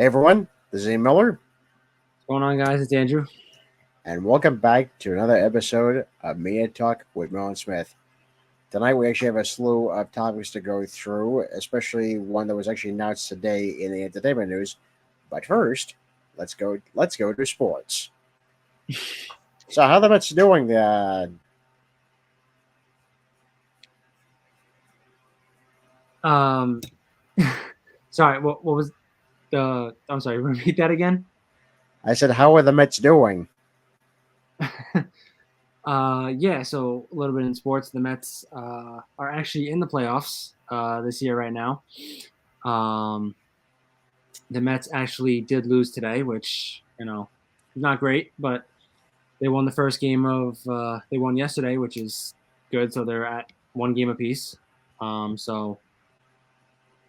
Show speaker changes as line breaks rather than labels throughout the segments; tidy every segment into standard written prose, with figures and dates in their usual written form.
Hey everyone, this is Ian Miller,
What's going on, guys? It's Andrew.
and welcome back to another episode of Media Talk with Mel and Smith. Tonight we actually have a slew of topics to go through, especially one that was actually announced today in the entertainment news. But first, let's go to sports. So how the Mets doing?
Um, sorry, what was the? I'm sorry. Repeat that again.
I said, how are the Mets doing?
Yeah. So a little bit in sports, the Mets are actually in the playoffs this year right now. Um, the Mets actually did lose today, which is not great, but they won the first game of they won yesterday, which is good. So they're at one game apiece. So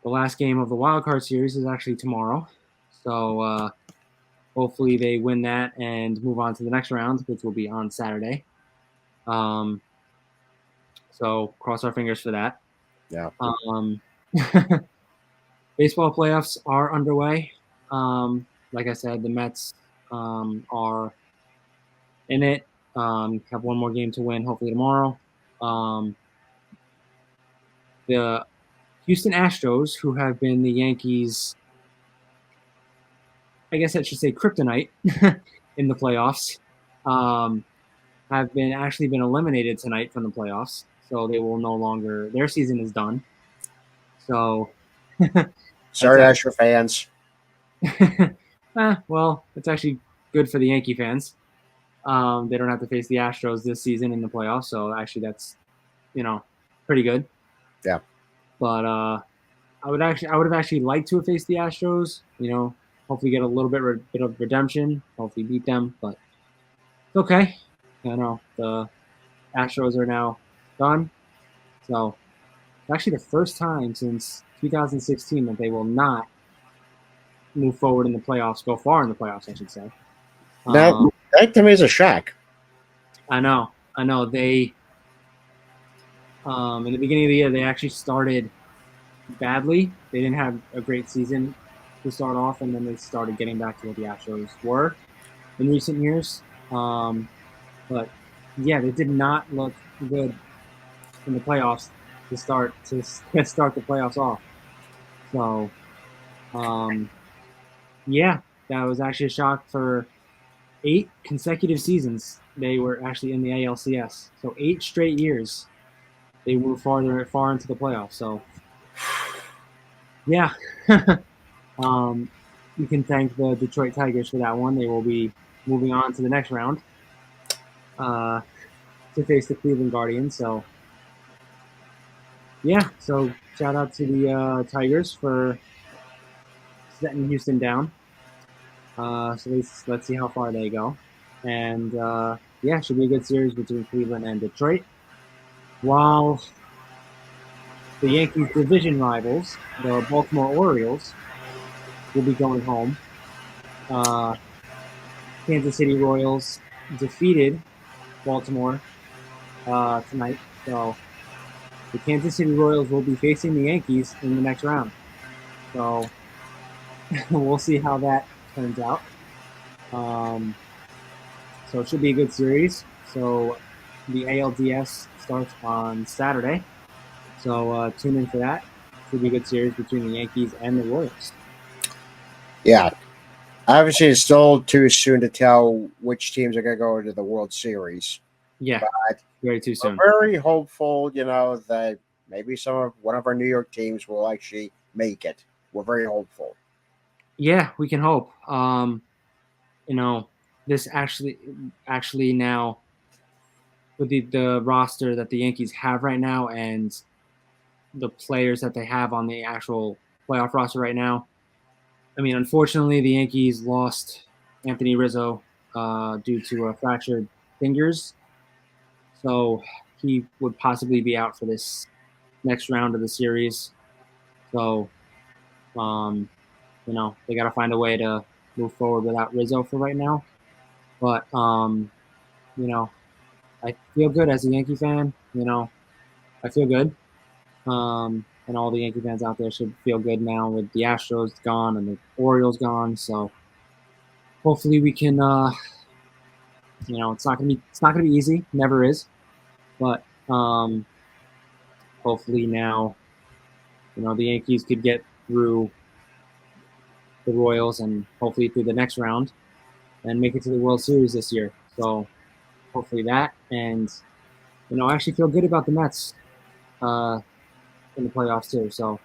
the last game of the wild card series is actually tomorrow. So hopefully they win that and move on to the next round, which will be on Saturday. Um, so cross our fingers for that.
Yeah,
Um, baseball playoffs are underway. Like I said, the Mets are in it. Have one more game to win, hopefully tomorrow. Um, the Houston Astros, who have been the Yankees, I guess I should say kryptonite in the playoffs, um, have been actually been eliminated tonight from the playoffs, so they will no longer. Their season is done. So that's
sorry, Astro fans.
well, it's actually good for the Yankee fans. They don't have to face the Astros this season in the playoffs, so actually that's you know pretty good.
Yeah,
But I would have actually liked to have faced the Astros. Hopefully get a little bit of redemption. Hopefully beat them, but it's okay. The Astros are now done. So it's actually the first time since 2016 that they will not move forward in the playoffs, go far in the playoffs, I should say.
that
Um,
that to me is a shock.
I know. They in the beginning of the year they actually started badly. They didn't have a great season to start off, and then they started getting back to what the Astros were in recent years. But yeah, they did not look good in the playoffs to start the playoffs off. So um, yeah, that was actually a shock for 8 consecutive seasons. They were actually in the ALCS, so 8 straight years they moved far into the playoffs. So yeah, um, you can thank the Detroit Tigers for that one. They will be moving on to the next round uh, to face the Cleveland Guardians. So yeah, so shout out to the Tigers for setting Houston down. So let's see how far they go, and yeah, it should be a good series between Cleveland and Detroit. While the Yankees' division rivals, the Baltimore Orioles, will be going home. Uh, Kansas City Royals defeated Baltimore tonight, so the Kansas City Royals will be facing the Yankees in the next round. So we'll see how that turns out. Um, so it should be a good series. So the ALDS starts on Saturday. So tune in for that. Should be a good series between the Yankees and the Royals.
Yeah, obviously it's still too soon to tell which teams are going to go into the World Series.
Yeah,
But
very too
we're
soon.
very hopeful, that maybe one of our New York teams will actually make it. We're very hopeful.
Yeah, we can hope. You know, this actually now with the roster that the Yankees have right now and the players that they have on the actual playoff roster right now. I mean, unfortunately, the Yankees lost Anthony Rizzo due to fractured fingers, so he would possibly be out for this next round of the series. So, um, they got to find a way to move forward without Rizzo for right now. But you know, I feel good as a Yankee fan. I feel good. and all the Yankee fans out there should feel good now with the Astros gone and the Orioles gone. So hopefully we can. It's not gonna be easy. Never is, but hopefully now, the Yankees could get through the Royals and hopefully through the next round and make it to the World Series this year. So hopefully that, and I actually feel good about the Mets in the playoffs too. So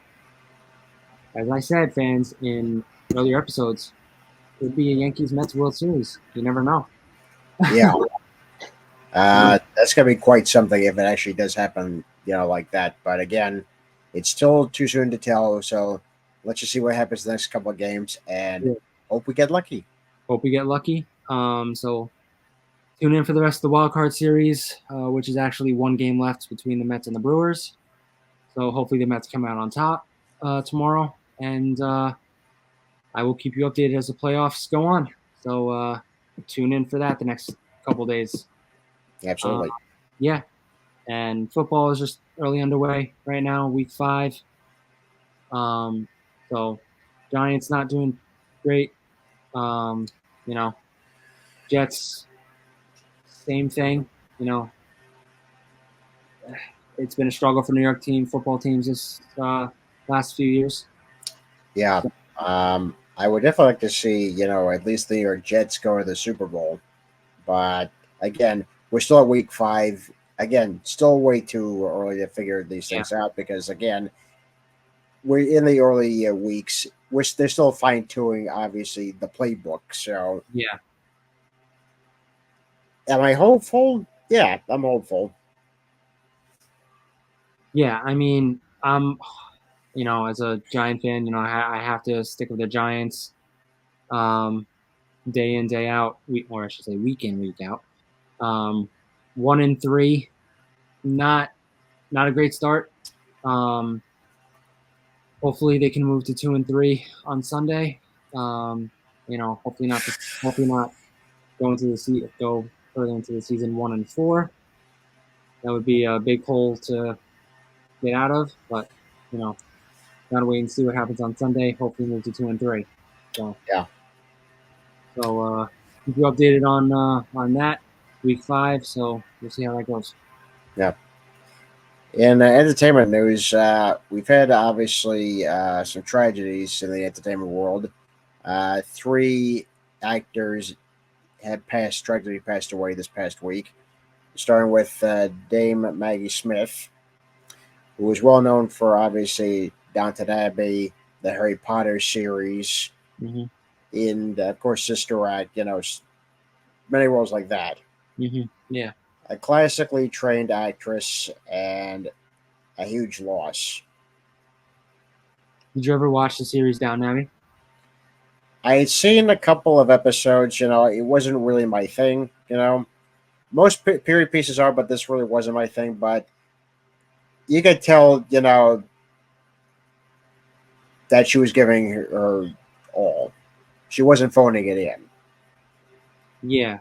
as I said, fans in earlier episodes, it would be a Yankees Mets World Series. You never know.
Yeah. That's going to be quite something if it actually does happen, like that. But again, it's still too soon to tell. So let's just see what happens the next couple of games and hope we get lucky.
Hope we get lucky. So tune in for the rest of the wild card series, which is actually one game left between the Mets and the Brewers. So hopefully the Mets come out on top tomorrow, and I will keep you updated as the playoffs go on. So tune in for that the next couple days.
Absolutely.
Yeah, and football is just early underway right now, week 5. So Giants not doing great. Jets, same thing. It's been a struggle for New York football teams this last few years.
Yeah. I would definitely like to see, at least the New York Jets go to the Super Bowl. But again, we're still at week 5. Again, still way too early to figure these things out because, again, we're in the early weeks. They're still fine tuning, obviously, the playbook. So,
yeah.
Am I hopeful? Yeah, I'm hopeful.
Yeah, I mean, as a Giant fan, I have to stick with the Giants, day in, day out, or I should say week in, week out. 1-3, not a great start. Hopefully they can move to 2-3 on Sunday. Hopefully not go further into the season 1-4. That would be a big hole to get out of, but gotta wait and see what happens on Sunday. Hopefully move to 2-3. So
yeah.
So keep you updated on that week 5. So we'll see how that goes.
Yeah. In entertainment news, we've had obviously some tragedies in the entertainment world. 3 actors had tragically passed away this past week, starting with Dame Maggie Smith, who was well known for obviously Downton Abbey, the Harry Potter series, and of course Sister Act. Many roles like that.
Yeah.
A classically trained actress and a huge loss.
Did you ever watch the series Downton Abbey?
I had seen a couple of episodes. It wasn't really my thing. Most period pieces are, but this really wasn't my thing. But you could tell, that she was giving her all. She wasn't phoning it in.
Yeah.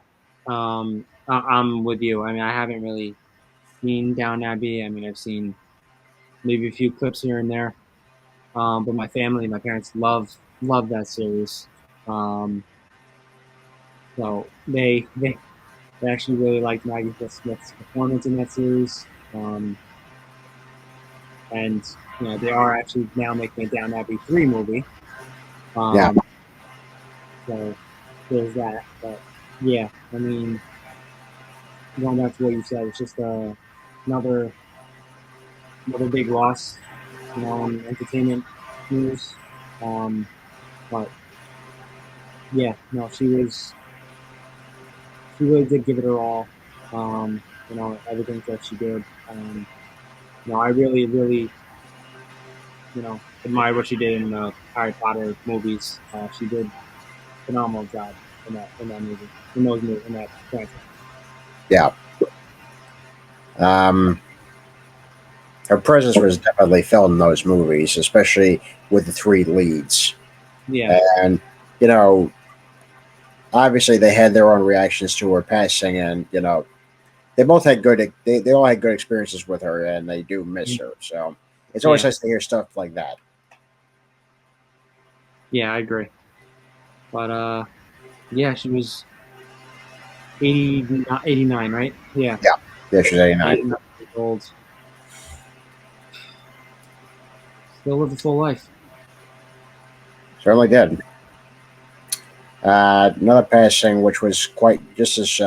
I'm with you. I mean, I haven't really seen Downton Abbey. I mean, I've seen maybe a few clips here and there. But my parents love that series. So they actually really liked Maggie Smith's performance in that series. And they are actually now making a Downton Abbey 3 movie.
Yeah.
So there's that. But yeah, I mean, going back to what you said, it's just another big loss, in entertainment news. But yeah, no, she really did give it her all. Everything that she did. I really, really, admire what she did in the Harry Potter movies. She did a phenomenal job in that movie, in that franchise.
Yeah. Her presence was definitely felt in those movies, especially with the 3 leads.
Yeah.
And, obviously they had their own reactions to her passing, and, they both had they all had good experiences with her, and they do miss her. So, it's always
Yeah.
nice to hear stuff like that.
Yeah, I agree. But yeah, she was 89, right? Yeah,
Yeah, she's 89.
89 years old. Still live a full life.
Certainly did. Another passing, which was quite just as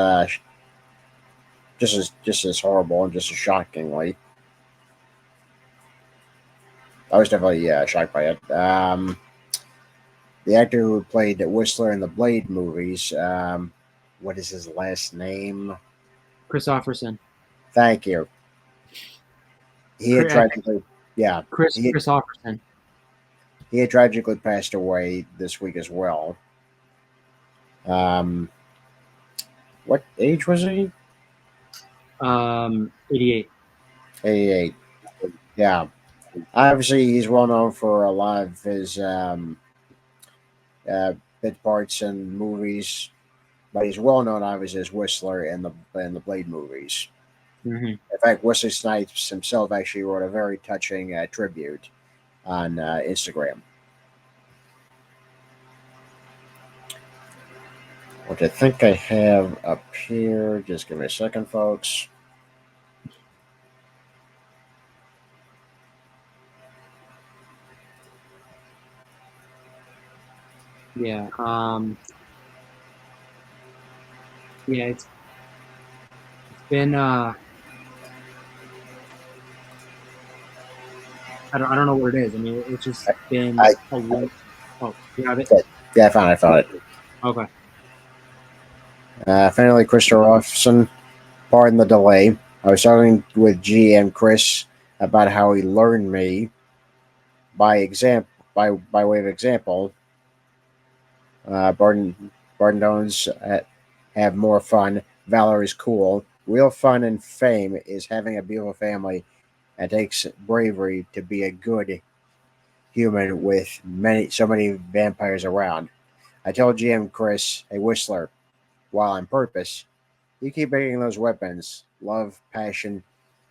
horrible and just as shockingly. I was definitely shocked by it. The actor who played Whistler in the Blade movies. What is his last name?
Kristofferson.
Thank you. He had
Chris,
tragically, yeah, he
Kristofferson.
he had tragically passed away this week as well. Um, what age was he?
88.
88. Yeah. Obviously, he's well known for a lot of his uh, bit parts in movies, but he's well known obviously as Whistler in the Blade movies.
Hmm.
In fact, Wesley Snipes himself actually wrote a very touching tribute on Instagram, which I think I have up here. Just give me a second, folks.
Yeah. Yeah. It's been I don't know what it is. I mean, it's just been
I,
a week. Oh, you have it?
yeah, I found it.
Okay.
Finally, Kristofferson. Pardon the delay. I was talking with GM Kris about how he learned me by way of example. Barton Jones have more fun. Valor is cool. Real fun and fame is having a beautiful family. It takes bravery to be a good human with so many vampires around. I told GM Kris, a whistler, while on purpose, you keep making those weapons. Love, passion,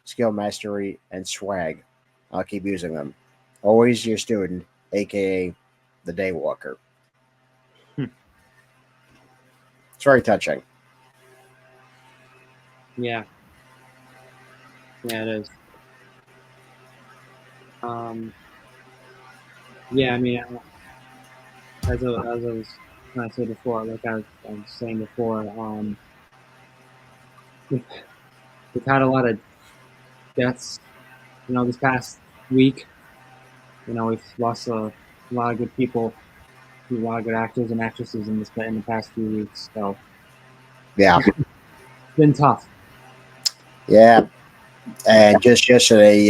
skill mastery, and swag. I'll keep using them. Always your student, aka the Daywalker.
Hmm.
It's very touching.
Yeah. Yeah, it is. Um. Yeah, I mean, as I was trying to say before, like I was saying before, we've, we've had a lot of deaths. This past week, we've lost a lot of good people, a lot of good actors and actresses in the past few weeks. So
Yeah,
it's been tough.
yeah. And just yesterday,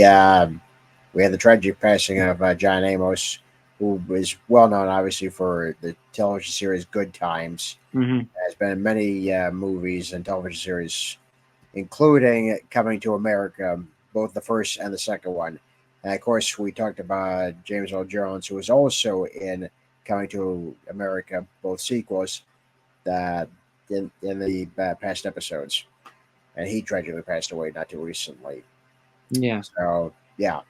we had the tragic passing of John Amos, who was well known, obviously, for the television series Good Times.
Hmm.
Has been in many movies and television series, including Coming to America, both the first and the second one. And of course, we talked about James Earl Jones, who was also in Coming to America, both sequels, that in the past episodes. And he tragically passed away not too recently.
Yeah.
So, yeah.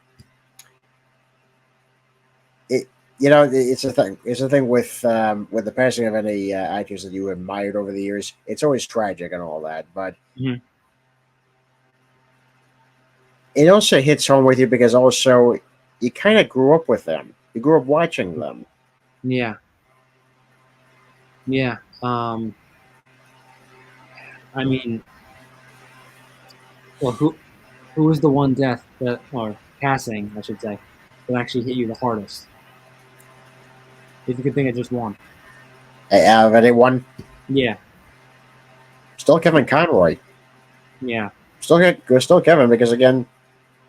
It, it's a thing. It's a thing with the passing of any actors that you admired over the years. It's always tragic and all that, but
Hmm.
it also hits home with you because also you kind of grew up with them. You grew up watching them.
Yeah. Yeah. I mean, well, who was the one death that, or passing, I should say, that actually hit you the hardest? If you could think of just one.
Out of anyone,
Yeah.
still Kevin Conroy.
Yeah.
Still Kevin because again,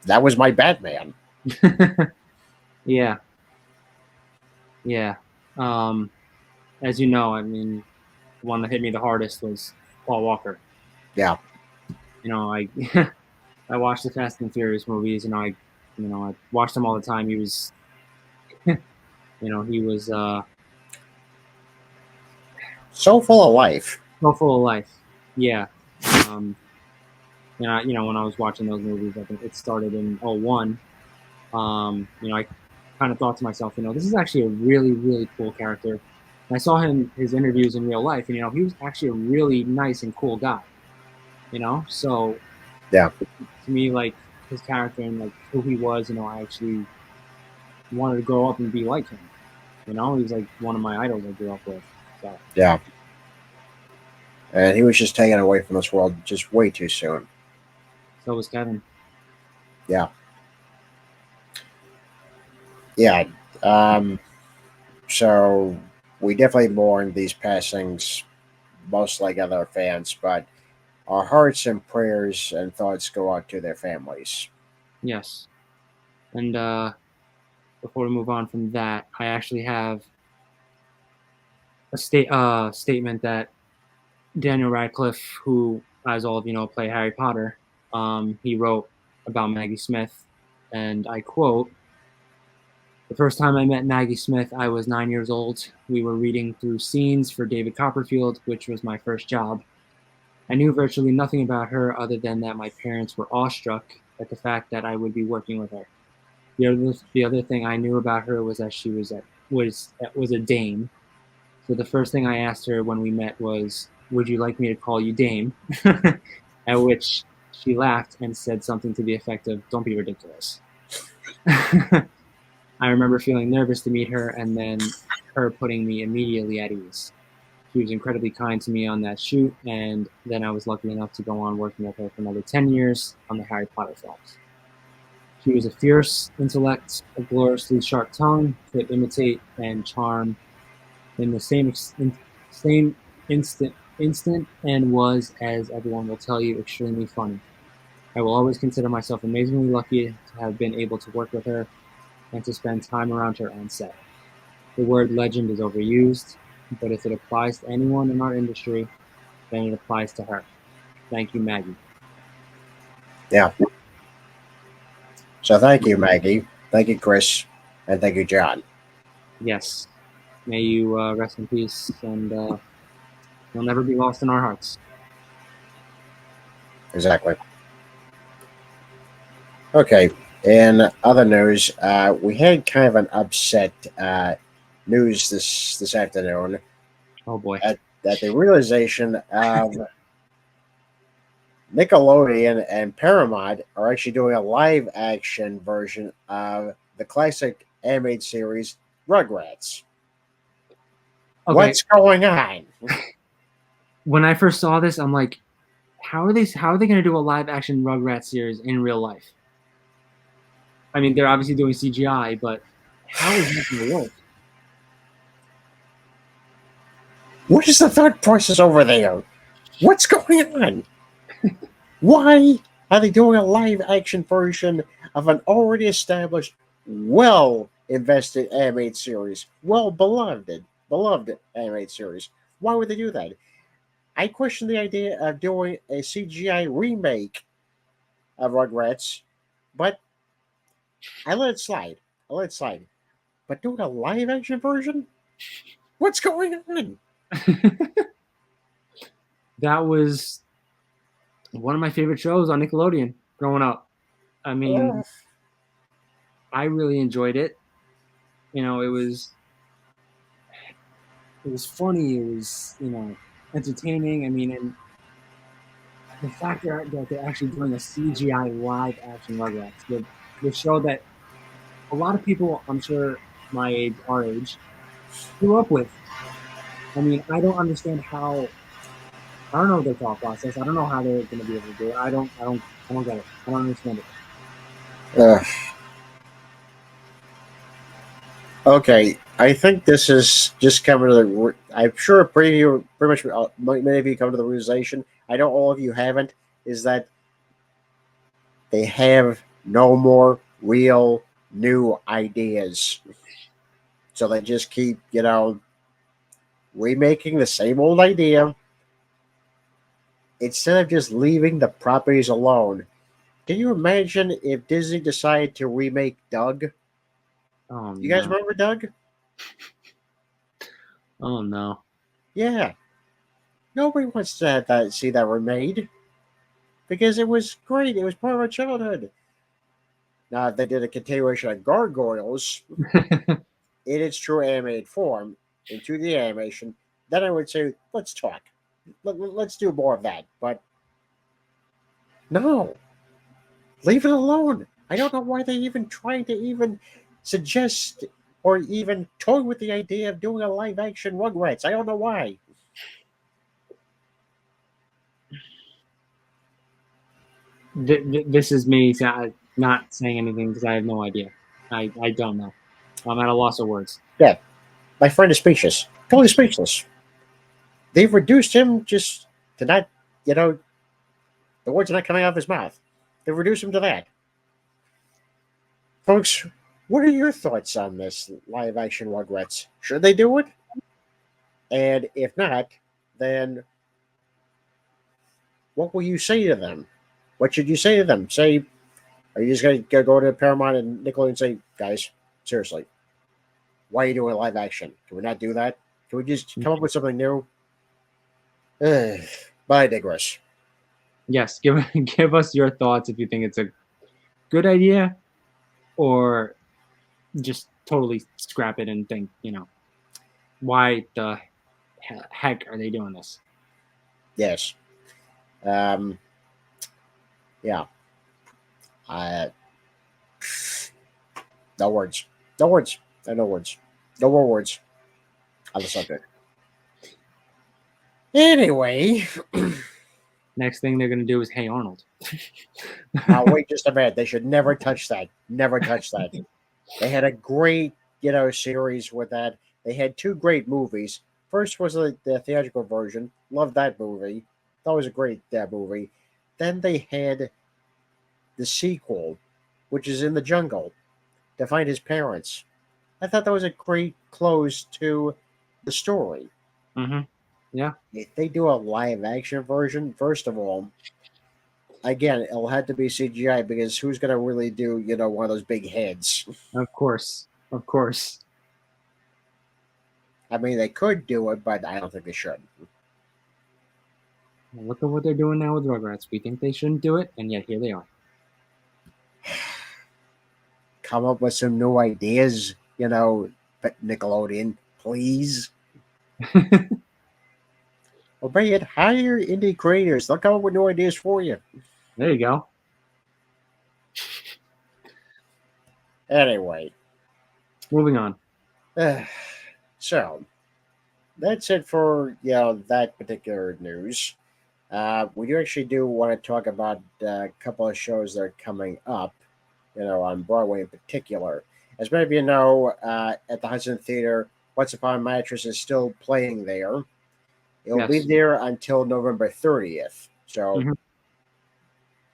that was my Batman.
Yeah. Yeah. Um, as you know, I mean, the one that hit me the hardest was Paul Walker.
Yeah.
I I watched the Fast and Furious movies, and I watched them all the time. He was, he was
So full of life.
so full of life. Yeah. Um, when I was watching those movies, I think it started in '01, I kind of thought to myself, this is actually a really, really cool character. And I saw his interviews in real life, and he was actually a really nice and cool guy. So
Yeah.
to me, like his character and like who he was, I actually wanted to grow up and be like him. He was like one of my idols I grew up with. So
Yeah. And he was just taken away from this world just way too soon.
so was Kevin.
Yeah. Yeah. Um, so we definitely mourn these passings, most like other fans, but our hearts and prayers and thoughts go out to their families.
Yes. And before we move on from that, I actually have a statement that Daniel Radcliffe, who, as all of you know, play Harry Potter, he wrote about Maggie Smith, and I quote: "The first time I met Maggie Smith, I was 9 years old. We were reading through scenes for David Copperfield, which was my first job. I knew virtually nothing about her other than that my parents were awestruck at the fact that I would be working with her. The other thing I knew about her was that she was a dame. So the first thing I asked her when we met was, 'Would you like me to call you Dame?' At which she laughed and said something to the effect of, 'Don't be ridiculous.' I remember feeling nervous to meet her and then her putting me immediately at ease. She was incredibly kind to me on that shoot, and then I was lucky enough to go on working with her for another 10 years on the Harry Potter films. She was a fierce intellect, a gloriously sharp tongue, could imitate and charm in the same instant, and was, as everyone will tell you, extremely funny. I will always consider myself amazingly lucky to have been able to work with her and to spend time around her on set. The word legend is overused, but if it applies to anyone in our industry, then it applies to her. Thank you, Maggie."
Yeah. So thank you, Maggie. Thank you, Kris. And thank you, John.
Yes. May you rest in peace, and you'll never be lost in our hearts.
Exactly. Okay. In other news, we had kind of an upset news this afternoon
Oh boy.
at the realization of Nickelodeon and Paramount are actually doing a live action version of the classic animated series Rugrats.
Okay.
What's going on?
When I first saw this, I'm like, how are they going to do a live action Rugrats series in real life? I mean, they're obviously doing CGI, but how is that going to work?
What is the thought process over there? What's going on? Why are they doing a live action version of an already established, well invested animated series? Well beloved animated series. Why would they do that? I question the idea of doing a CGI remake of Rugrats, but I let it slide. I let it slide. But doing a live action version? What's going on?
That was one of my favorite shows on Nickelodeon growing up. I mean,
Uh,
I really enjoyed it. It was funny. It was entertaining. I mean, and the fact that they're actually doing a CGI live action Rugrats would show that a lot of people, I'm sure my age, our age, grew up with. I mean, I don't understand how. I don't know their thought process. I don't know how they're going to be able to do it. I don't get it. I don't understand it.
uh, okay, I think this is just coming to the. I'm sure pretty much many of you come to the realization. I know all of you haven't. Is that they have no more real new ideas, so they just keep remaking the same old idea instead of just leaving the properties alone. Can you imagine if Disney decided to remake Doug?
Oh
You guys
no.
remember Doug?
Oh no.
Yeah. Nobody wants to have see that remade because it was great. It was part of our childhood. Now, if they did a continuation of Gargoyles in its true animated form into the animation, then I would say, let's talk. Let's do more of that. But no, leave it alone. I don't know why they're even trying to even suggest or even toy with the idea of doing a live action Rugrats. I don't know why.
This is me not saying anything because I have no idea. I don't know. I'm at a loss of words.
Yeah, my friend is speechless. Totally speechless. They've reduced him just to not, you know, the words are not coming out of his mouth. They've reduced him to that. Folks, what are your thoughts on this live action Rugrats? Should they do it? And if not, then what will you say to them? What should you say to them? Say, are you just going to go to Paramount and Nickelodeon and say, guys, seriously, why are you doing live action? Can we not do that? Can we just come up with something new? But I digress.
Yes, give us your thoughts if you think it's a good idea, or just totally scrap it and think, why the heck are they doing this?
Yes. Yeah. Uh, no words. No words. No words. No more words on the subject. Anyway,
Next thing they're gonna do is Hey Arnold.
wait just a minute. They should never touch that. Never touch that. They had a great, series with that. They had two great movies. First was the theatrical version. Loved that movie. That was a great movie. Then they had the sequel, which is in the jungle to find his parents. I thought that was a great close to the story.
Mm-hmm. Yeah.
If they do a live action version, first of all, again, it'll have to be CGI because who's going to really do, one of those big heads?
Of course. Of course.
I mean, they could do it, but I don't think they should.
Look at what they're doing now with Rugrats. We think they shouldn't do it, and yet here they are.
Come up with some new ideas, Nickelodeon, please. Or better yet, hire indie creators. They'll come up with new ideas for you.
There you go.
Anyway.
Moving on.
So, that's it for, that particular news. We do want to talk about a couple of shows that are coming up, on Broadway in particular. As many of you know, at the Hudson Theater, Once Upon a Mattress is still playing there. It'll be there until November 30th. So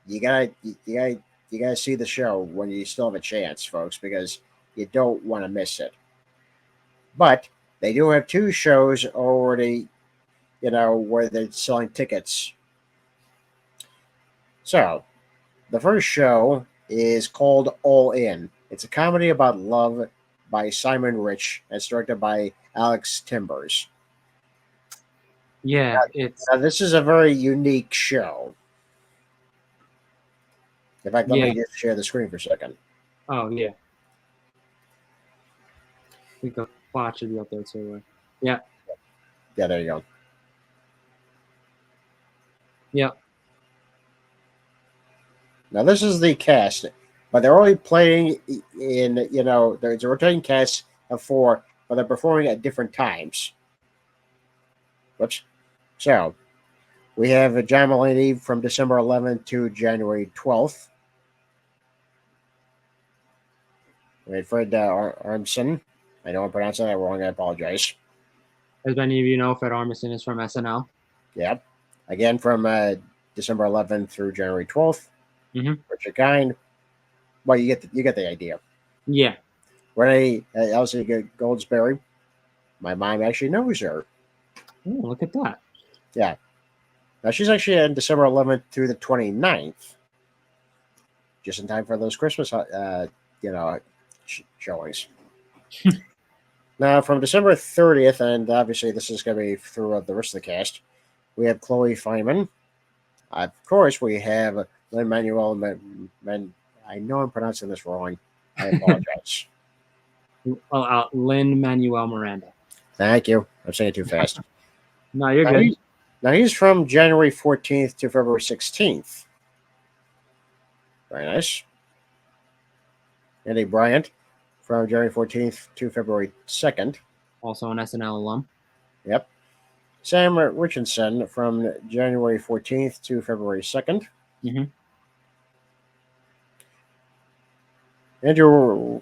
you gotta see the show when you still have a chance, folks, because you don't want to miss it. But they do have two shows already, where they're selling tickets. So the first show is called All In. It's a comedy about love by Simon Rich and it's directed by Alex Timbers.
Yeah,
now this is a very unique show. In fact, let me just share the screen for a second.
Oh, yeah. I think the plot should be up there too. Yeah.
Yeah, there you go.
Yeah.
Now, this is the cast, but they're only playing in, there's a rotating cast of four, but they're performing at different times. Whoops. So, we have John Mulaney from December 11th to January 12th. We had Fred Armisen. I know I'm pronouncing that wrong. I apologize.
As many of you know, Fred Armisen is from SNL.
Yeah. Again, from December 11th through January 12th. Richard Kind. Well, you get the idea.
Yeah.
Renee Elsie Goldsberry. My mom actually knows her.
Oh, look at that.
Yeah. Now, she's actually on December 11th through the 29th. Just in time for those Christmas, showings. Now, from December 30th, and obviously this is going to be throughout the rest of the cast, we have Chloe Fineman. Of course, we have Lin-Manuel I know I'm pronouncing this wrong. I apologize.
Lin Manuel Miranda.
Thank you. I'm saying it too fast.
No, you're
Now,
good.
he's from January 14th to February 16th. Very nice. Andy Bryant from January 14th to February 2nd.
Also an SNL alum.
Yep. Sam Richardson from January 14th to February 2nd.
Mm-hmm.
Andrew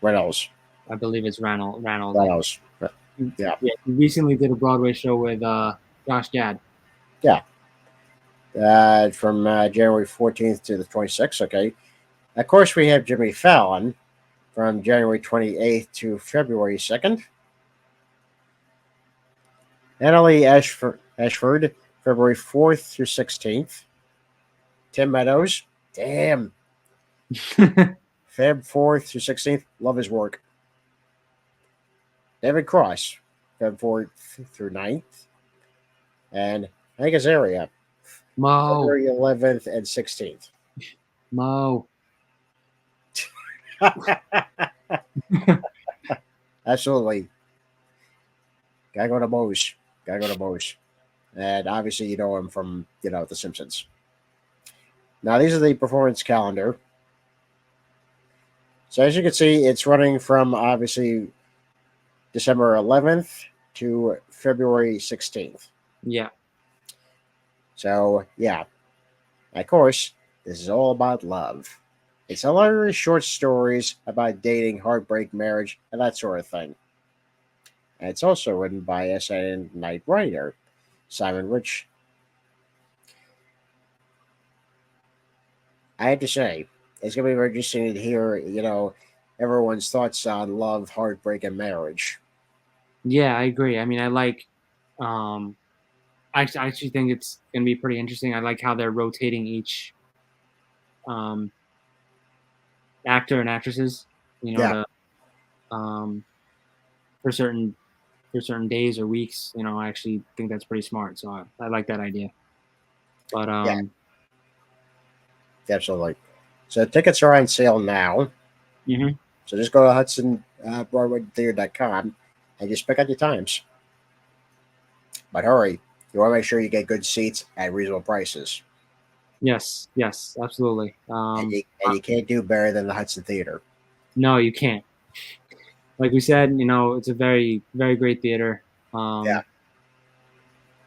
Reynolds.
I believe it's Reynolds.
Reynolds. Yeah.
Yeah. He recently did a Broadway show with Josh Gad.
Yeah. From January 14th to the 26th. Okay. Of course, we have Jimmy Fallon from January 28th to February 2nd. Natalie Ashford, February 4th through 16th. Tim Meadows, damn. Feb 4th through 16th, love his work. David Cross, Feb 4th through 9th. And Hank Azaria, February 11th and 16th.
Mo.
Absolutely. Gotta go to Moe's. And obviously, you know him from, The Simpsons. Now, these are the performance calendar. So, as you can see, it's running from, obviously, December 11th to February 16th.
Yeah.
So, yeah. Of course, this is all about love. It's a lot of short stories about dating, heartbreak, marriage, and that sort of thing. And it's also written by SN Night writer Simon Rich. I have to say, it's going to be very interesting to hear, everyone's thoughts on love, heartbreak, and marriage.
Yeah, I agree. I mean, I like. I actually think it's going to be pretty interesting. I like how they're rotating each actor and actresses.
Yeah.
For certain days or weeks. I actually think that's pretty smart. So I like that idea. But
Yeah. Absolutely. So tickets are on sale now.
Mm-hmm.
So just go to HudsonBroadwayTheater.com and just pick out your times. But hurry, you want to make sure you get good seats at reasonable prices.
Yes, absolutely.
And you can't do better than the Hudson Theater.
No, you can't. Like we said, it's a very, very great theater.
Yeah.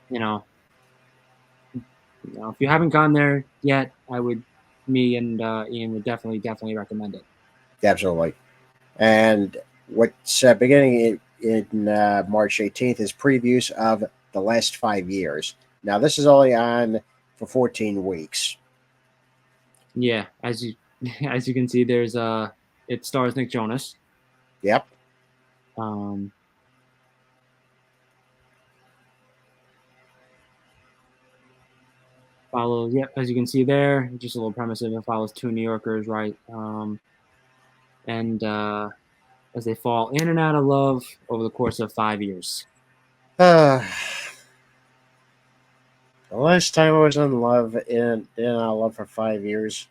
If you haven't gone there yet, me and Ian would definitely recommend it.
Absolutely. And what's beginning in March 18th is previews of the last 5 years. Now, this is only on for 14 weeks.
Yeah, as you can see, there's it stars Nick Jonas.
Yep.
Follows, as you can see there, just a little premise of it follows two New Yorkers, right? And as they fall in and out of love over the course of 5 years.
The last time I was in love in love for 5 years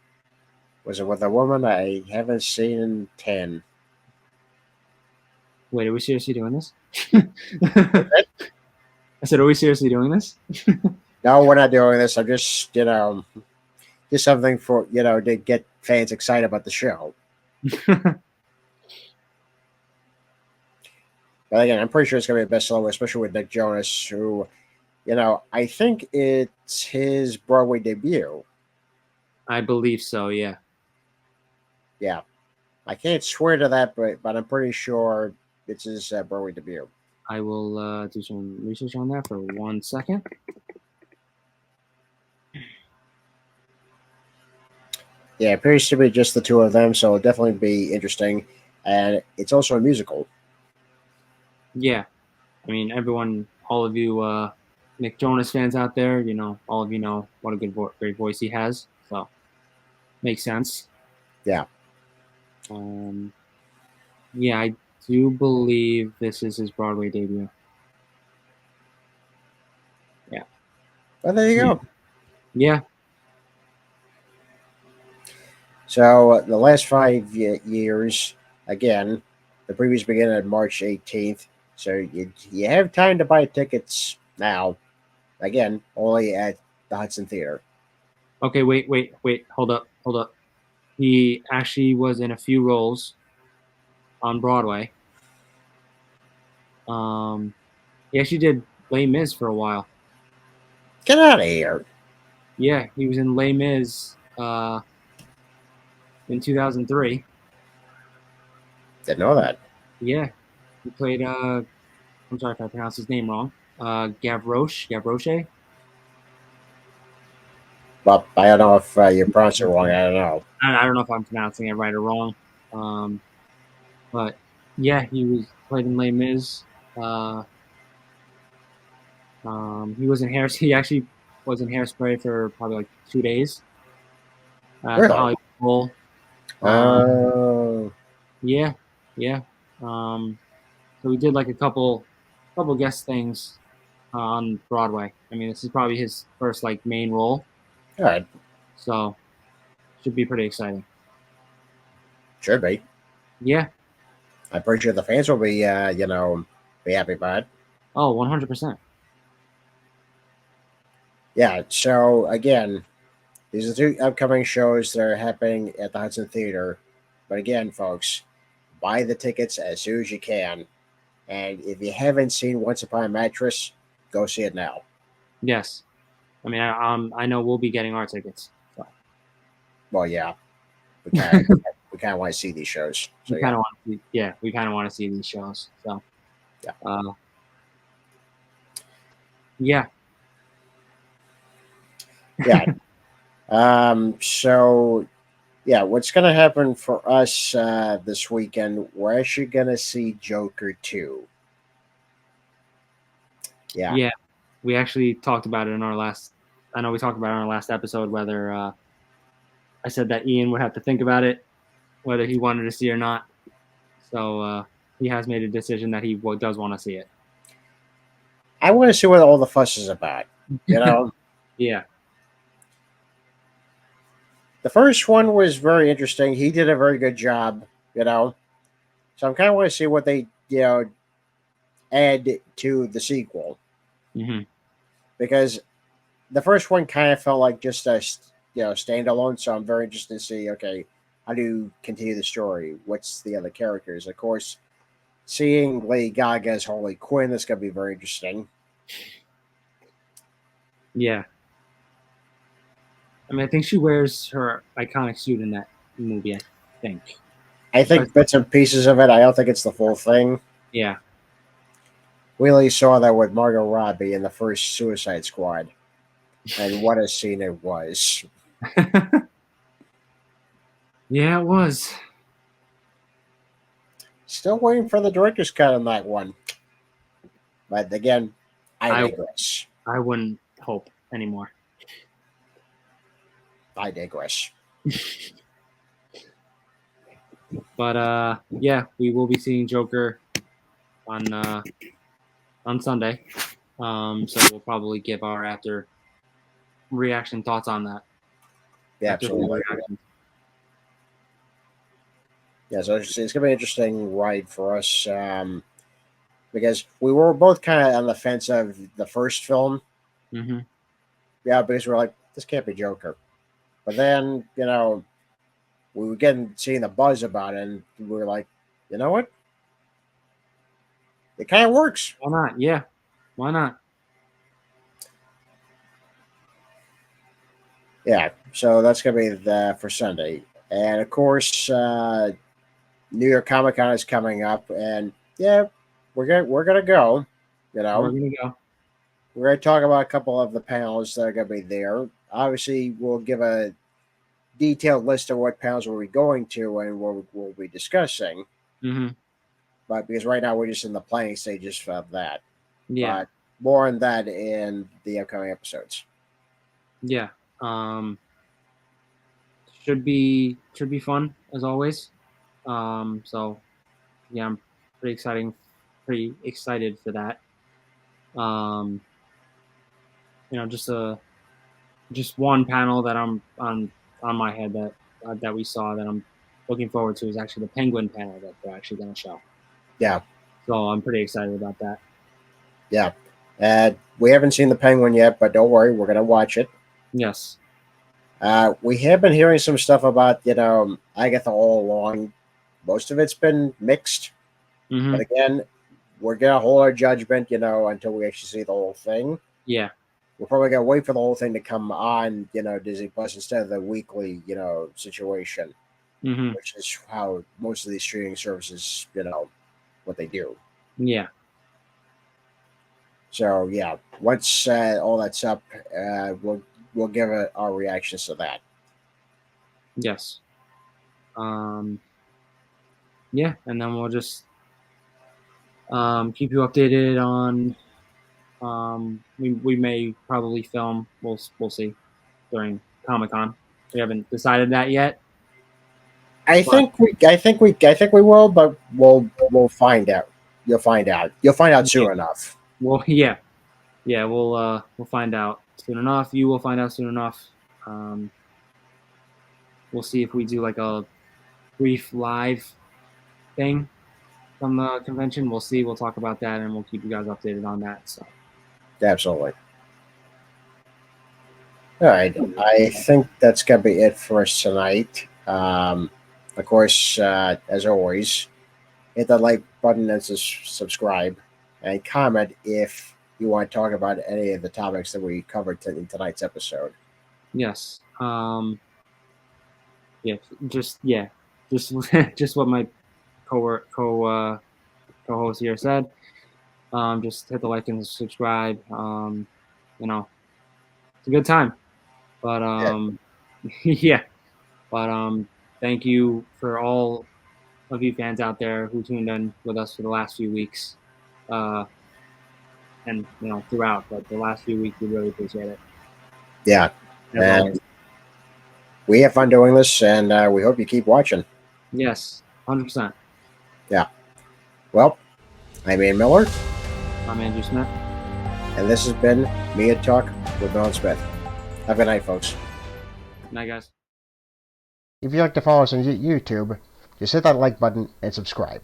was with a woman I haven't seen in 10.
Wait, are we seriously doing this? I said, are we seriously doing this?
No, we're not doing this. I'm just, just something for, to get fans excited about the show. But again, I'm pretty sure it's going to be a bestseller, especially with Nick Jonas, who, I think it's his Broadway debut.
I believe so, yeah.
Yeah. I can't swear to that, but I'm pretty sure it's his Broadway debut.
I will do some research on that for 1 second.
Yeah, it appears to be just the two of them, so it'll definitely be interesting. And it's also a musical.
Yeah. I mean, all of you Nick Jonas fans out there, all of you know what a great voice he has. So, makes sense.
Yeah.
Yeah, I do believe this is his Broadway debut. Yeah.
Well, there you go.
Yeah.
So the last 5 years, again, the previews begin on March 18th. So you have time to buy tickets now. Again, only at the Hudson Theater.
Okay, wait. Hold up. He actually was in a few roles on Broadway. Um, he actually did Les Mis for a while.
Get out of here.
Yeah, he was in Les Mis in 2003.
Didn't know that.
Yeah, he played. I'm sorry if I pronounced his name wrong. Gavroche.
But I don't know if you pronounced it wrong. I don't know.
I don't know if I'm pronouncing it right or wrong. Um, but yeah, he was played in Les Mis. Uh, he was in Hair. He actually was in Hairspray for probably like 2 days at the
Really?
Hollywood Bowl. Um,
Oh,
yeah, yeah. Um, so we did like a couple guest things on Broadway. I mean, this is probably his first like main role,
all right.
so should be pretty exciting.
Should be.
Yeah.
I'm pretty sure the fans will be, be happy about it.
Oh, 100%.
Yeah. So again, these are two upcoming shows that are happening at the Hudson Theater. But again, folks, buy the tickets as soon as you can. And if you haven't seen Once Upon a Mattress, go see it now.
Yes. I mean, I know we'll be getting our tickets. So.
Well, yeah, we kind of we kind of want to see these shows. So
we kind
yeah,
of want to see, yeah, we kind of want to see these shows. So,
yeah,
uh, yeah,
yeah. So yeah, what's gonna happen for us this weekend? We're actually gonna see Joker 2. Yeah,
yeah. We actually talked about it in our last. I know we talked about it in our last episode whether I said that Ian would have to think about it, whether he wanted to see it or not. So he has made a decision that he does want to see it.
I want to see what all the fuss is about. You know,
Yeah.
the first one was very interesting. He did a very good job. You know, so I'm kind of want to see what they add to the sequel
Hmm.
because the first one kind of felt like just a standalone. So I'm very interested to see okay, how do you continue the story? What's the other characters? Of course, seeing Lady Gaga as Harley Quinn, that's gonna be very interesting.
Yeah. I mean, I think she wears her iconic suit in that movie. I think.
I
But
think bits and pieces of it. I don't think it's the full thing.
yeah.
We only saw that with Margot Robbie in the first Suicide Squad, and what a scene it was.
Yeah, it was.
Still waiting for the director's cut on that one. But again, I
I
digress.
I wouldn't hope anymore.
I digress.
But yeah, we will be seeing Joker on Sunday. So we'll probably give our after reaction thoughts on that.
Yeah,
After full
absolutely.
reaction.
Yeah, so it's gonna be an interesting ride for us because we were both kind of on the fence of the first film.
Hmm.
Yeah, because we're like, this can't be Joker. But then, we were getting seeing the buzz about it, and we were like, you know what? It kind of works.
Why not? Yeah. Why not?
Yeah, so that's gonna be the for Sunday, and of course, New York Comic Con is coming up, and yeah, we're gonna go. You
We're
know,
gonna go.
we're gonna talk about a couple of the panels that are gonna be there. Obviously, we'll give a detailed list of what panels we'll be going to and what we'll be discussing.
Hmm.
But because right now we're just in the planning stages of that.
Yeah.
But more on that in the upcoming episodes.
Yeah. Um, should be fun as always. So yeah, I'm pretty excited for that. Um, just one panel that I'm on my head that that we saw that I'm looking forward to is actually the Penguin panel that they're actually going to show.
Yeah.
So I'm pretty excited about that.
Yeah. We haven't seen the Penguin yet, but don't worry, we're gonna watch it.
Yes.
We have been hearing some stuff about, Agatha all along. Most of it's been mixed.
Mm-hmm.
But again, we're gonna hold our judgment, until we actually see the whole thing.
Yeah.
We're probably gonna wait for the whole thing to come on, Disney Plus instead of the weekly, situation,
Mm-hmm.
which is how most of these streaming services, what they do.
Yeah.
So yeah, once all that's up, we'll give it our reactions to that.
Yes. Yeah, and then we'll just keep you updated on. We may probably film. We'll see during Comic-Con. We haven't decided that yet.
I think we will, but we'll find out. You'll find out. You'll find out soon enough.
Well, yeah, we'll find out soon enough. You will find out soon enough. We'll see if we do like a brief live thing from the convention. We'll see. We'll talk about that, and we'll keep you guys updated on that. So.
Absolutely. All right. I think that's gonna be it for us tonight. Of course, as always, hit the like button and subscribe, and comment if you want to talk about any of the topics that we covered in tonight's episode.
Yes. Just just what my co-host here said. Just hit the like and subscribe. It's a good time. But yeah. But thank you for all of you fans out there who tuned in with us for the last few weeks. And throughout, but the last few weeks we really appreciate it.
Yeah. And we have fun doing this, and we hope you keep watching.
Yes, 100%.
Yeah. Well, I'm Ian Miller.
I'm Andrew Smith.
And this has been Mia Talk with Ron Smith. Have a good night, folks.
Good night, guys.
If you'd like to follow us on YouTube, just hit that like button and subscribe.